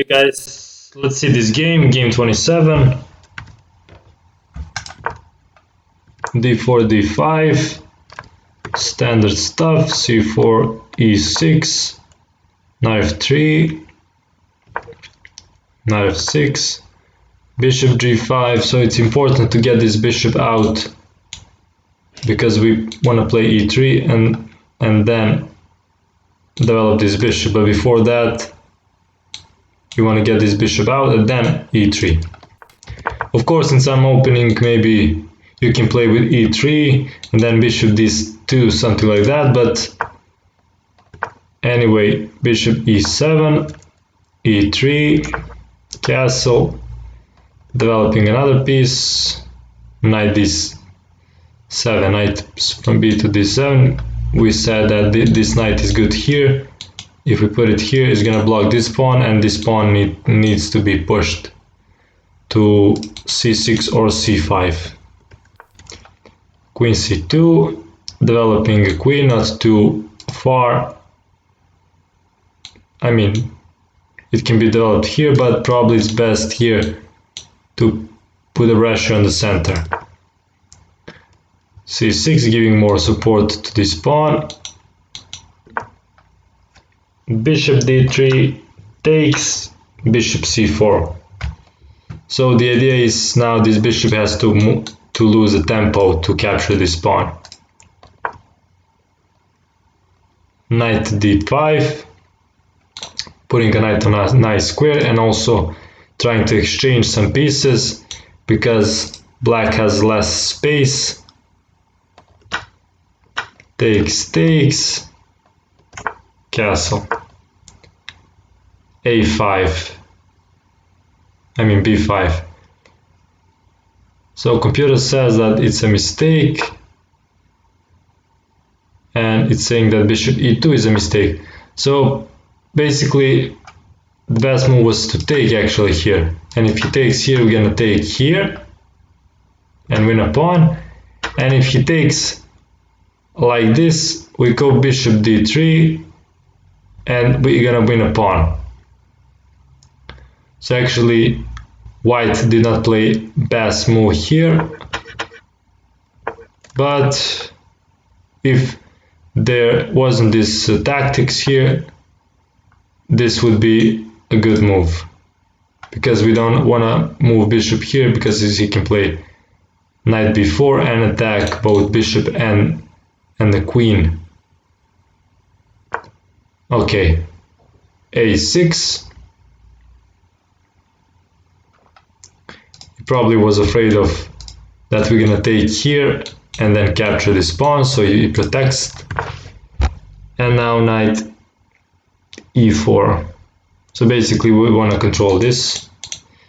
Okay guys, let's see this game 27, d4, d5, standard stuff, c4, e6, knight f3, knight f6, bishop g5, so it's important to get this bishop out because we want to play e3 and then develop this bishop, but before that you want to get this bishop out and then e3. Of course, in some opening maybe you can play with e3 and then bishop d2, something like that, but anyway, bishop e7, e3, castle, developing another piece, knight d7, knight from b to d7. We said that this knight is good here. If we put it here, it's gonna block this pawn, and this pawn needs to be pushed to c6 or c5. Queen c2, developing a queen, not too far. I mean, it can be developed here, but probably it's best here to put a pressure on the center. c6, giving more support to this pawn. Bishop d3 takes, bishop c4. So the idea is now this bishop has to lose the tempo to capture this pawn. Knight d5, putting a knight on a nice square and also trying to exchange some pieces because black has less space. Takes, castle. a5, I mean b5. So computer says that it's a mistake, and it's saying that bishop e2 is a mistake. So basically the best move was to take actually here, and if he takes here, we're gonna take here and win a pawn, and if he takes like this, we go bishop d3 and we're gonna win a pawn. So actually white did not play best move here, but if there wasn't this tactics here, this would be a good move, because we don't want to move bishop here because he can play knight b4 and attack both bishop and the queen. Okay, a6. He probably was afraid of that we're gonna take here and then capture this pawn, so he protects. And now knight e4. So basically we want to control this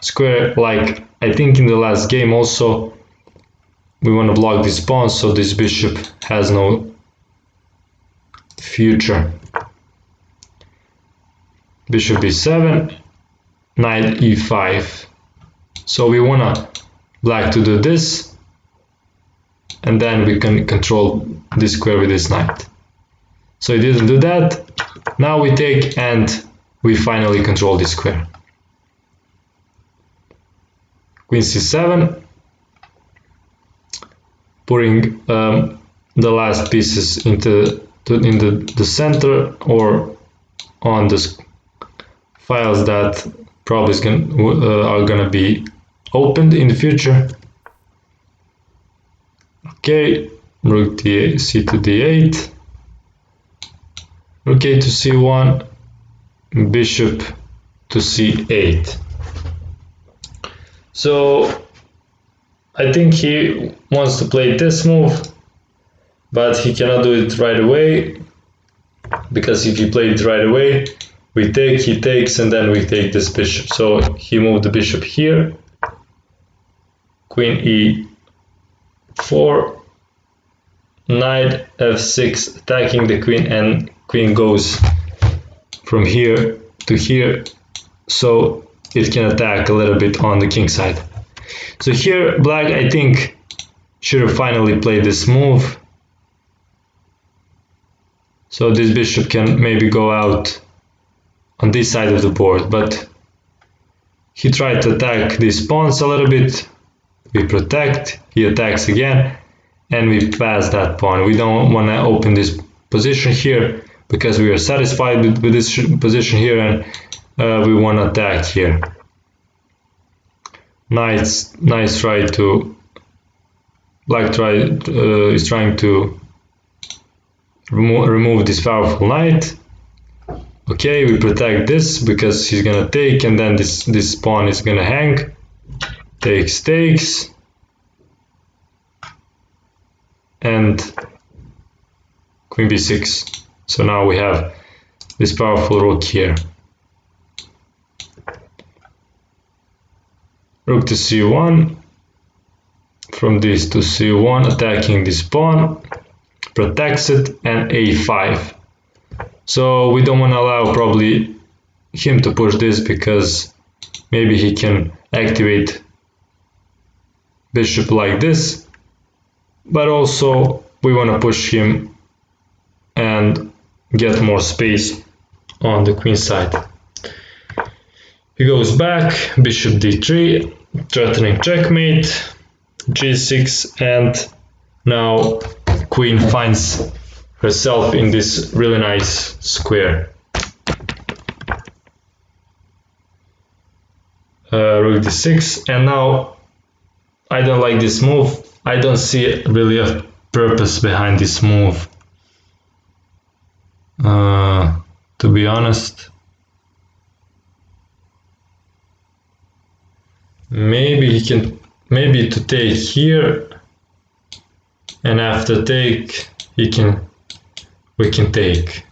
square, like I think in the last game also. We want to block this pawn so this bishop has no future. Bishop b7, knight e5. So we want black to do this, and then we can control this square with this knight. So he didn't do that. Now we take and we finally control this square. Queen c7, putting the last pieces in the center or on the files that probably are gonna be opened in the future. Okay, rook c to d8, rook a to c1, bishop to c8. So I think he wants to play this move, but he cannot do it right away, because if he played it right away, we take, he takes, and then we take this bishop. So he moved the bishop here, queen e4, knight f6, attacking the queen, and queen goes from here to here, so it can attack a little bit on the king side. So here black, I think, should have finally played this move, so this bishop can maybe go out on this side of the board, but he tried to attack these pawns a little bit. We protect, he attacks again, and we pass that pawn. We don't want to open this position here because we are satisfied with this position here, and we want to attack here. Nice try to black is trying to remove this powerful knight. Okay, we protect this because he's gonna take, and then this pawn is gonna hang. Takes, and queen b6. So now we have this powerful rook here. Rook to c1, from this to c1, attacking this pawn, protects it, and a5. So we don't want to allow probably him to push this because maybe he can activate bishop like this, but also we want to push him and get more space on the queen side. He goes back, bishop d3, threatening checkmate, g6, and now queen finds herself in this really nice square. Rook d6, and now I don't like this move. I don't see really a purpose behind this move. To be honest, maybe to take here, and after take we can take.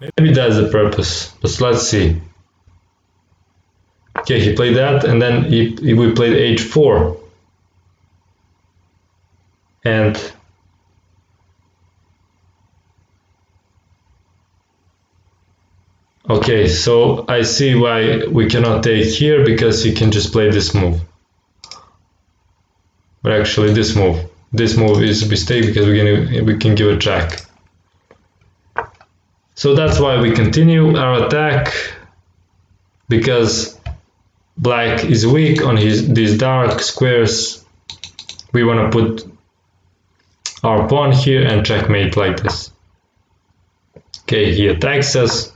Maybe that's the purpose, but let's see. Okay, he played that, and then we played h4, and okay, so I see why we cannot take here, because he can just play this move. But actually this move is a mistake because we can give a check. So that's why we continue our attack, because black is weak on these dark squares. We want to put our pawn here and checkmate like this. Okay, he attacks us.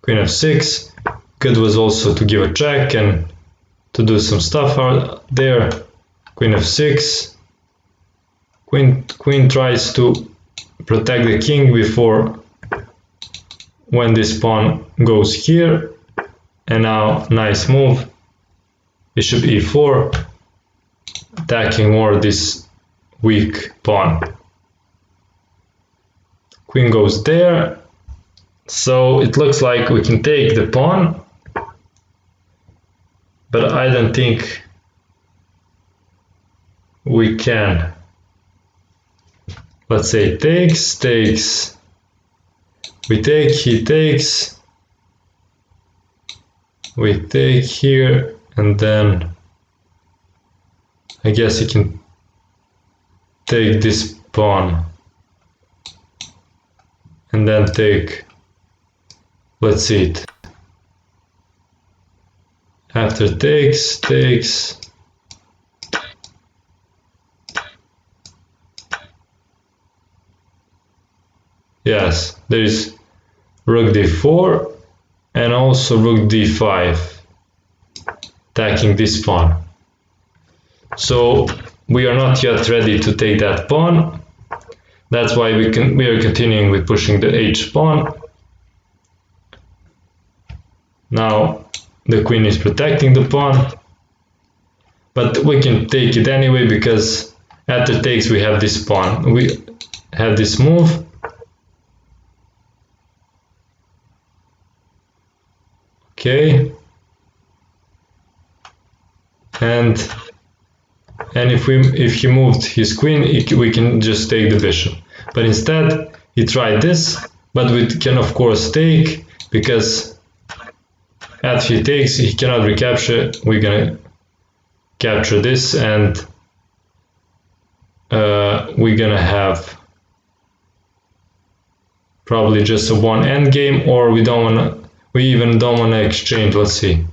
Queen f6. Good was also to give a check and to do some stuff out there. Queen f6. Queen tries to protect the king before when this pawn goes here. And now nice move. Bishop e4, attacking more this weak pawn. Queen goes there. So it looks like we can take the pawn, but I don't think we can. Let's say takes, we take, he takes, we take here, and then I guess he can take this pawn and then take. Let's see it. After takes. Yes, there is rook d4 and also rook d5, attacking this pawn. So we are not yet ready to take that pawn. That's why we are continuing with pushing the h pawn. Now the queen is protecting the pawn, but we can take it anyway because after takes we have this pawn. We have this move. Okay. And if he moved his queen, we can just take the bishop. But instead he tried this, but we can of course take, because after he takes, he cannot recapture. We're gonna capture this, and we're gonna have probably just a one endgame, or we don't wanna. we even don't want to exchange. Let's see.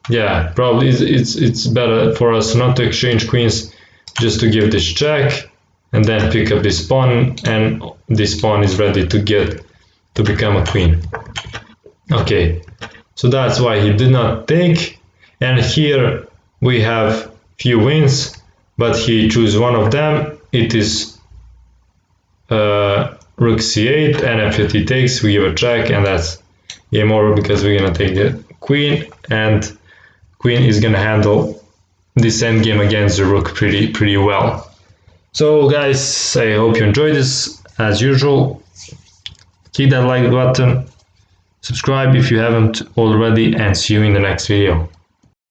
Yeah, probably it's better for us not to exchange queens, just to give this check and then pick up this pawn, and this pawn is ready to become a queen. Okay, so that's why he did not take, and here we have few wins, but he chooses one of them. It is rook c8, and if he takes, we give a check, and that's game over because we're gonna take the queen, and queen is gonna handle this endgame against the rook pretty well. So guys, I hope you enjoyed this. As usual, hit that like button, subscribe if you haven't already, and see you in the next video.